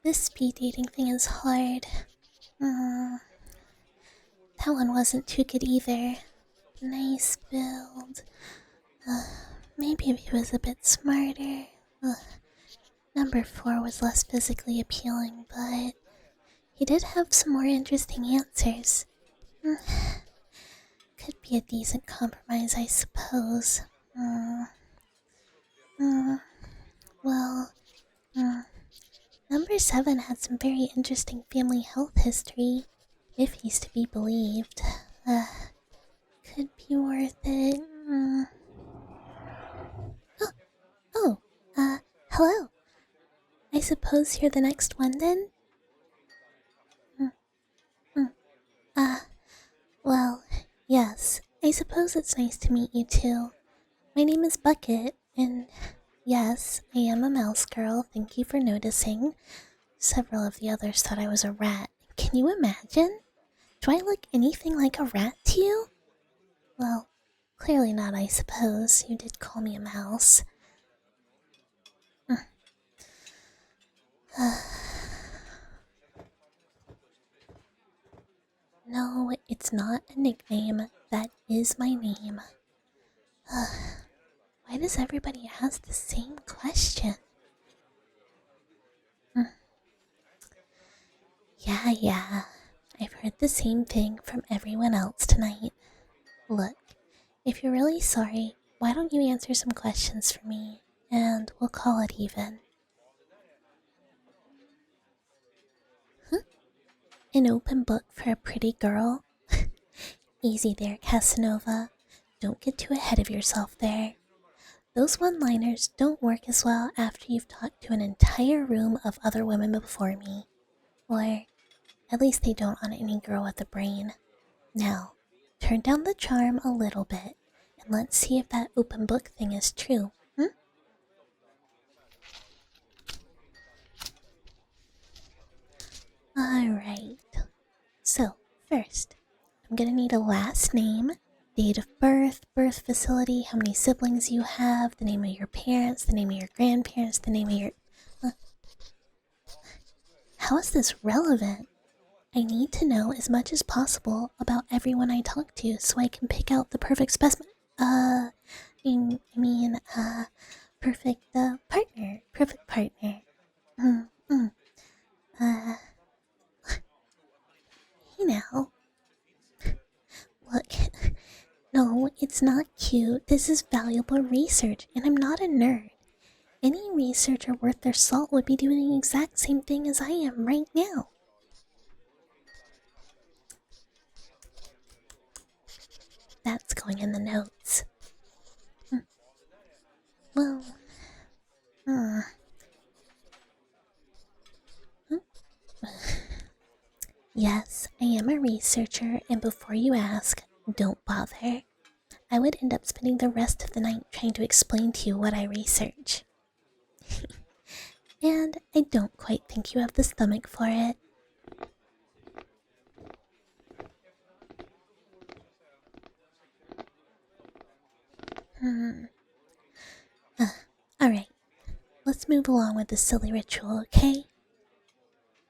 This speed dating thing is hard. That one wasn't too good either. Nice build. Maybe if he was a bit smarter. Number 4 was less physically appealing, but he did have some more interesting answers. Could be a decent compromise, I suppose. Well, number 7 had some very interesting family health history, if he's to be believed. Could be worth it. Hello. I suppose you're the next one then? Well, yes. I suppose it's nice to meet you too. My name is Bucket, and yes, I am a mouse girl, thank you for noticing. Several of the others thought I was a rat. Can you imagine? Do I look anything like a rat to you? Well, clearly not, I suppose. You did call me a mouse. No, it's not a nickname. That is my name. Why does everybody ask the same question? Yeah. I've heard the same thing from everyone else tonight. Look, if you're really sorry, why don't you answer some questions for me, and we'll call it even. An open book for a pretty girl? Easy there, Casanova. Don't get too ahead of yourself there. Those one-liners don't work as well after you've talked to an entire room of other women before me. Or, at least they don't on any girl with a brain. Now, turn down the charm a little bit, and let's see if that open book thing is true, Alright. So, first, I'm gonna need a last name, date of birth, birth facility, how many siblings you have, the name of your parents, the name of your grandparents, the name of your... How is this relevant? I need to know as much as possible about everyone I talk to so I can pick out the perfect specimen. Perfect partner. Perfect partner. Hey now. Look, no, it's not cute. This is valuable research, and I'm not a nerd. Any researcher worth their salt would be doing the exact same thing as I am right now. That's going in the notes. Well, yes, I am a researcher, and before you ask, don't bother. I would end up spending the rest of the night trying to explain to you what I research. And I don't quite think you have the stomach for it. Alright, let's move along with the silly ritual, okay?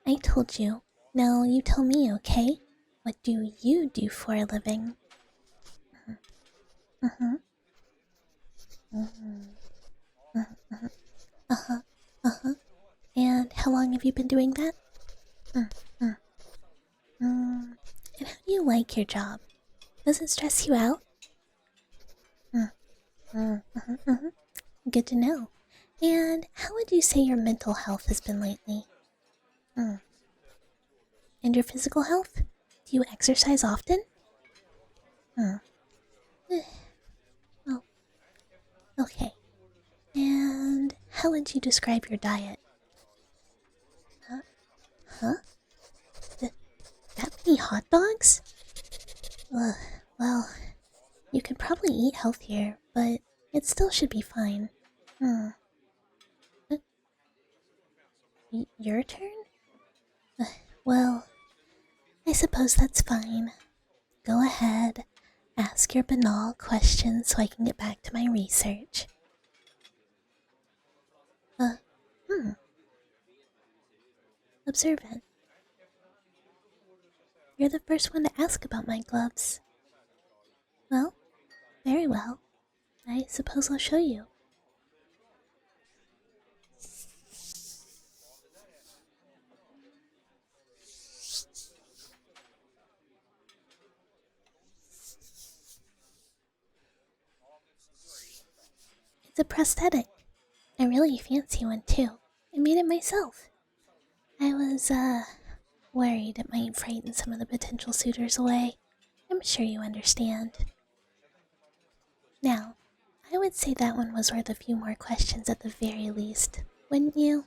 I told you. Now you tell me, okay? What do you do for a living? And how long have you been doing that? And how do you like your job? Does it stress you out? Good to know. And how would you say your mental health has been lately? And your physical health? Do you exercise often? Oh, okay. And how would you describe your diet? Huh? That many hot dogs? Well, you could probably eat healthier, but it still should be fine. Your turn? Well, I suppose that's fine. Go ahead, ask your banal questions so I can get back to my research. observant. You're the first one to ask about my gloves. Well, very well. I suppose I'll show you. It's a prosthetic. I really fancy one too. I made it myself. I was, worried it might frighten some of the potential suitors away. I'm sure you understand. Now, I would say that one was worth a few more questions at the very least, wouldn't you?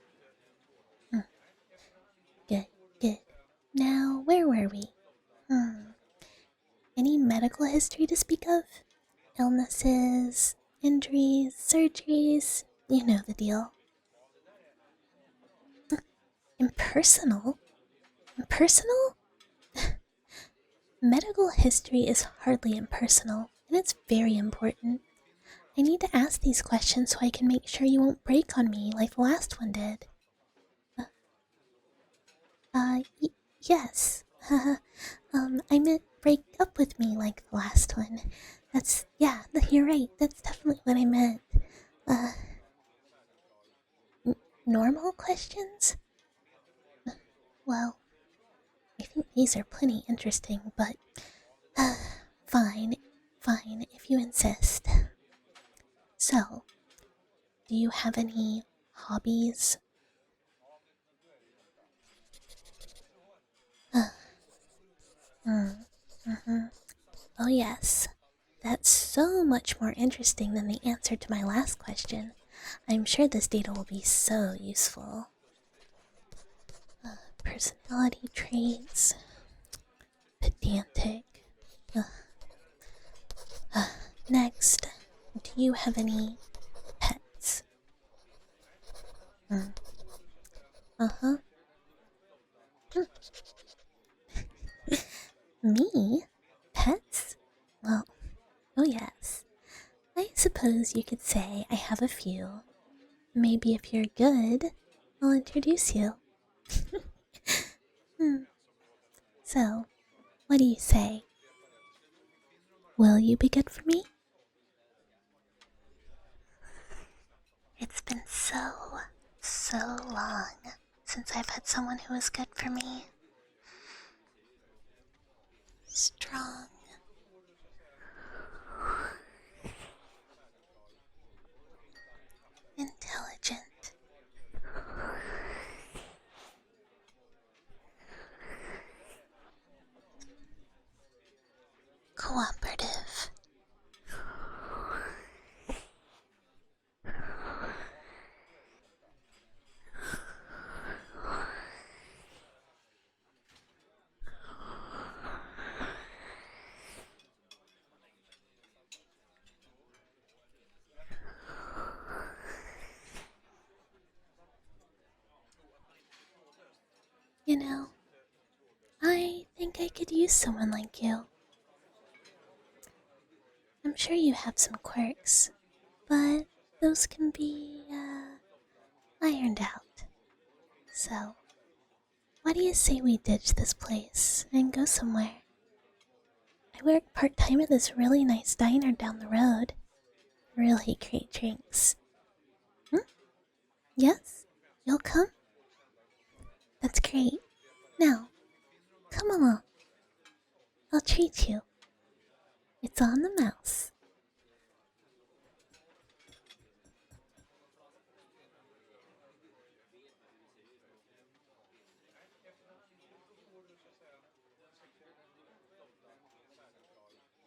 Good, good. Now, where were we? Any medical history to speak of? Illnesses, injuries, surgeries, you know the deal. Impersonal? Impersonal? Medical history is hardly impersonal, and it's very important. I need to ask these questions so I can make sure you won't break on me like the last one did. Yes. I meant break up with me like the last one. You're right, that's definitely what I meant. Normal questions? Well, I think these are plenty interesting, but, fine, if you insist. So, do you have any hobbies? Oh yes, that's so much more interesting than the answer to my last question. I'm sure this data will be so useful. Personality traits. Pedantic. Next, do you have any pets? Me? Pets? Well, oh yes. I suppose you could say I have a few. Maybe if you're good, I'll introduce you. So, what do you say? Will you be good for me? It's been so long since I've had someone who was good for me. Strong. Intelligent. Cooperative. You know, I think I could use someone like you. I'm sure you have some quirks, but those can be, ironed out. So, what do you say we ditch this place and go somewhere? I work part-time at this really nice diner down the road. Really great drinks. Yes? You'll come? That's great. Now, come along. I'll treat you. It's on the mouse.